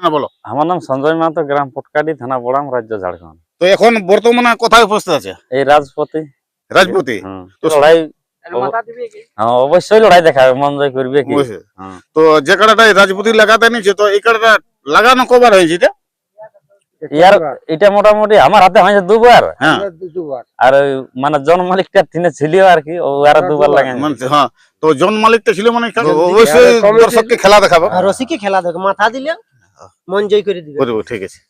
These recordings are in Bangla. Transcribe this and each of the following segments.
না বলো। আমার নাম সঞ্জয় মাহাতো, গ্রাম পটকাটি, থানা বড়াম, রাজ্য ঝাড়খণ্ড। তো এখন বর্তমানে কোথায় উপস্থিত আছে? এই রাজপতি। রাজপতি। তো লড়াই অবশ্যই লড়াই দেখাবে, মন জয় করবে কি। অবশ্যই। তো যে কাড়াটা রাজপতি লাগাতে নিচ্ছে, তো এই কাড়াটা লাগানো কবার হয়েছে এটা? ইয়ার এটা মোটামুটি আমার হাতে হয়েছে দুবার। হ্যাঁ। আর ওই মানে জন মালিকটা ঠিনে ছিল আর কি, ও আর দুবার লাগাই। হ্যাঁ। তো জন মালিকটা ছিল মানে অবশ্যই দর্শককে খেলা দেখাবো। রসিকে খেলা দেখো, মাথা দিলে মন জয় করে দিবে। করবো, ঠিক আছে।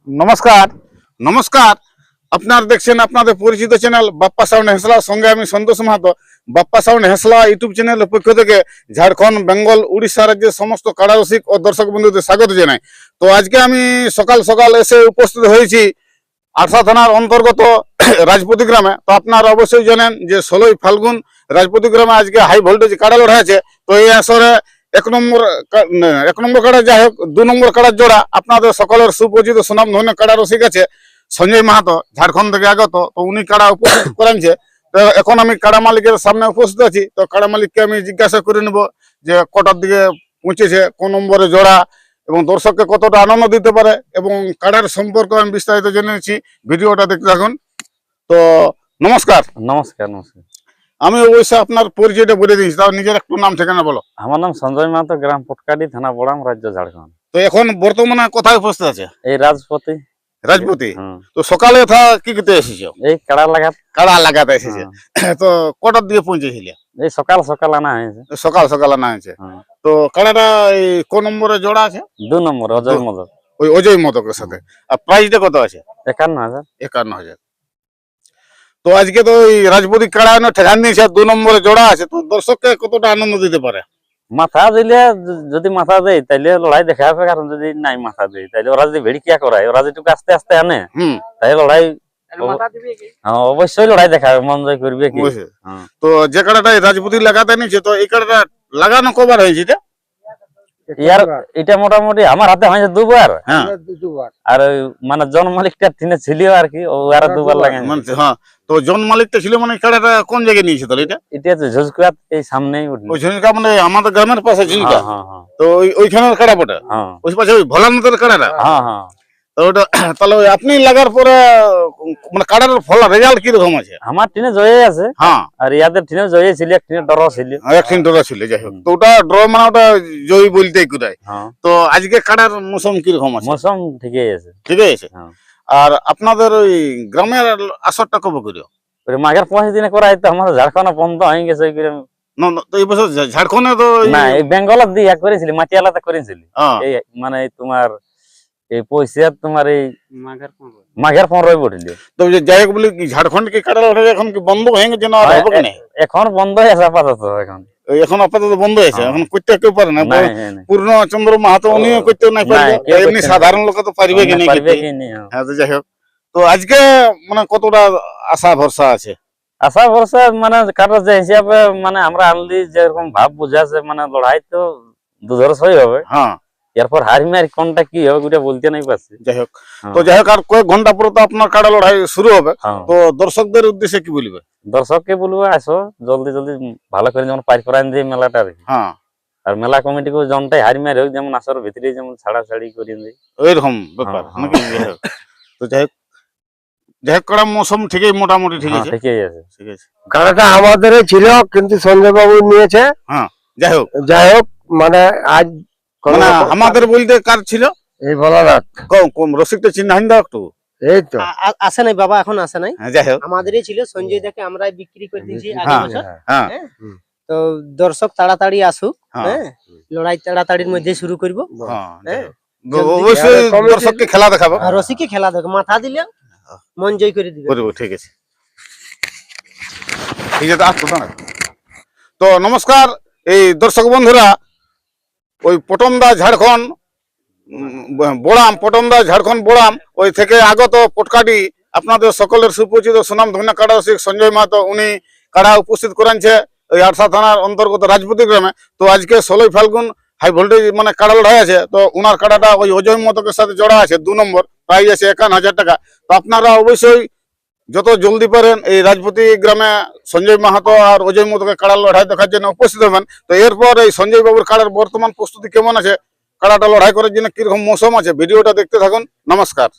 নমস্কার নমস্কার, আপনারা দেখছেন আপনাদের পরিচিত চ্যানেল বাপ্পা সাউন্ড হেসলা, সঙ্গে আমি সন্তোষ মাহাতো। বাপ্পা সাউন্ড হেসলা ইউটিউব চ্যানেলের পক্ষ থেকে ঝাড়খণ্ড, বেঙ্গল, উড়িষ্যা রাজ্যের সমস্ত কাড়ারসিক ও দর্শক বন্ধুদের স্বাগত জানাই। তো আজকে আমি সকাল সকাল এসে উপস্থিত হয়েছি আরসা থানার অন্তর্গত রাজপতি গ্রামে। তো আপনারা অবশ্যই জানেন যে 16ই ফাল্গুন রাজপতি গ্রামে আজকে হাই ভোল্টেজ কাড়া লড়াই আছে। তো এই আসরে এক নম্বর কাড়া, যাই হোক 2 নম্বর কাড়ার জোড়া আপনাদের সকলের সুপরিচিত সুনাম ধন্য কাড়া রসিক আছে সঞ্জয় মাহাতো, ঝাড়খণ্ড থেকে আগত। তো উনি কাড়া উপস্থিত করেছে। তো এখন আমি কাড়া মালিকের সামনে উপস্থিত আছি। তো কাড়া মালিককে আমি জিজ্ঞাসা করে নেব যে কটার দিকে পৌঁছেছে, কোন নম্বরে জোড়া, এবং দর্শককে কতটা আনন্দ দিতে পারে, এবং কাড়ার সম্পর্কে আমি বিস্তারিত জেনেছি। ভিডিওটা দেখতে থাকুন। তো নমস্কার। নমস্কার। নমস্কার। আমি অবশ্যই আপনার পরিচয়টা বলে দিয়েছি, তাও নিজের একটু নাম ঠিকানা বলো। আমার নাম সঞ্জয় মাহাতো, গ্রাম পটকাটি, থানা বড়াম, রাজ্য ঝাড়খণ্ড। তো এখন বর্তমানে কোথায় উপস্থিত আছে? এই রাজপতি। রাজপতি। তো সকালে কি করতে এসেছো? এই কাড়া কাড়া লাগাতে এসেছে। তো কটার দিকে পৌঁছেছিল? এই সকাল সকাল আনা হয়েছে। সকাল সকাল আনা হয়েছে। তো কাড়াটা এই কোন নম্বরে জোড়া আছে? 2 নম্বর অজয় মদক। ওই অজয় মদকের সাথে। আর প্রাইসটা কত আছে? 51,000। 51,000। তো আজকে তো ওই রাজপতি কাড়া ঠেকান দিয়েছে, 2 নম্বরে জোড়া আছে। তো দর্শককে কতটা আনন্দ দিতে পারে? মাথা দিলে, যদি মাথা দেয় তাইলে লড়াই দেখা হবে, কারণ যদি নাই মাথা দেয় তাইলে ওরা যদি ভেড়িকিয়া করায়, ওরা যেটুকু আস্তে আস্তে আনে, তাই লড়াই অবশ্যই লড়াই দেখাবে, মন জয় করবে কি। তো যে কাড়াটা রাজপতি লাগাতে নিচ্ছে, তো এই কাড়াটা লাগানো কবার হয়েছে এটা? ইয়ার এটা মোটামুটি আমার হাতে হয়েছে দুবার। হ্যাঁ। আর ওই মানে জন মালিকটা ঠিনে ছিল আর কি, ও আর দুবার লাগাই। হ্যাঁ। তো জন মালিকটা ছিল মানে কাড়াটা কোন জায়গায় নিয়েছে তাহলে এটা? এটা তো ঝুজকুয়াত এই সামনেই উঠলো। ওই ঝুনকা মানে আমাদের গ্রামের পাশে ঝুনকা। তো ওইখানের কাড়া বটে। ওই পাশে ওই ভোলানাথের কাড়াটা। তো ওটা তাহলে আপনি লাগার পরে মানে কাড়ার ফল রেজাল্ট কি রকম আছে? আমার টিনে জয়ে আছে। হ্যাঁ। আর ইয়াদের টিনে জয়ে ছিল, এক টিনে ডর ছিল। এক টিনে ডর ছিল, যাই হোক। তো ওটা ডর মানে ওটা জয় বলতেই কোথায়। তো আজকে কাড়ার মৌসুম কি রকম আছে? মৌসুম ঠিকই আছে। ঠিকই আছে। আর আপনাদের ওই গ্রামের আসরটা কবে করিও? মাঘের 5 দিনে করা হয়তো আমাদের ঝাড়খণ্ড বন্ধ হয়ে গেছে। তো এই বছর ঝাড়খণ্ডে তো না, এই বেঙ্গলের দিয়ে করেছিল, মাটিয়ালাতে করেছিল। এই মানে তোমার এই পয়সা তোমার এই মাঘের 15 পড়িল। তো যাই হোক, বলি ঝাড়খণ্ড কি কাড়া লড়াই এখন কি বন্ধ হয়ে গেছে না হবে কি না? এখন বন্ধ আছে আপাতত। এখন আপাতত বন্ধ হয়েছে, এখন করতে কেউ পারে না। পূর্ণচন্দ্র মাহাতো উনিও করতে নাই পারবে, এমনি সাধারণ লোক তো পারবে কি না? হ্যাঁ। তো যাই হোক, তো আজকে মানে কতটা আশা ভরসা আছে? আশা ভরসা মানে কারণ যে হিসাবে মানে আমরা আনলি যেরকম ভাব বুঝাছে, মানে লড়াই তো দুধরসই হবে। হ্যাঁ। এরপর হারি মারি কোনটা কি হবে ওটা বলতে নাই পারছি। যাই হোক, তো যাই হোক, আর কয়েক ঘন্টা পরে তো আপনার কাড়া লড়াই শুরু হবে। তো দর্শকদের উদ্দেশ্যে কি বলবে? দর্শককে বলবো আসো জলদি জলদি ভালো করে যেমন পার করান দিয়ে মেলাটা আর কি। হ্যাঁ। আর মেলা কমিটি কো জনটাই হারি মারি হোক, যেমন আসর ভিতরে যেমন ছাড়াছাড়ি করে দেয়, ওইরকম ব্যাপার নাকি? তো যাই হোক, কাড়া মৌসুম ঠিকই মোটামুটি ঠিক আছে। ঠিকই আছে। ঠিক আছে। কাড়াটা আমাদেরই ছিল, কিন্তু সঞ্জয় বাবু নিয়েছে। হ্যাঁ। যাই হোক মানে আজ আমাদের বলতে কার ছিল? এই ভোলানাথ। কম রসিকটা চিহ্ন দাও একটু। এই তো আসে নাই বাবা, এখন আসে নাই। যাই হোক, আমাদেরই ছিল। সঞ্জয় দাকে আমরাই বিক্রি করে দিয়েছি আগের বছর। তো দর্শক তাড়াতাড়ি আসুক। হ্যাঁ, লড়াই তাড়াতাড়ির মধ্যে শুরু করবো। অবশ্যই দর্শককে খেলা দেখাবো। রসিকে খেলা দেখো, মাথা দিলে মন জয় করে দিবে। ঠিক আছে। ঠিক আছে। তো নমস্কার এই দর্শক বন্ধুরা, ওই পটমদা ঝাড়খণ্ড বড়াম, পটমদা ঝাড়খণ্ড বড়াম ওই থেকে আগত পটকাটি আপনাদের সকলের সুপরিচিত সুনাম ধন্য কাড়া রসিক সঞ্জয় মাহাতো, উনি কাড়া উপস্থিত করেছে ওই আরসা থানার অন্তর্গত রাজপুতি গ্রামে। তো আজকে 16 ফাল্গুন হাই ভোল্টেজ মানে কাড়া লড়াই আছে। তো উনার কাড়াটা ওই অজয় মতকের সাথে জড়া আছে, 2 নম্বর, প্রাইজ আছে 51,000 টাকা। তো আপনারা অবশ্যই যত জলদি পারেন এই রাজপুতি গ্রামে সঞ্জয় মাহাতো আর অজয় মতকে কাড়ার লড়াই দেখার জন্য উপস্থিত হবেন। তো এরপর এই সঞ্জয় বাবুর কাড়ার বর্তমান প্রস্তুতি কেমন আছে, কাড়াটা লড়াই করার জন্য কিরকম মৌসুম আছে, ভিডিওটা দেখতে থাকুন। নমস্কার।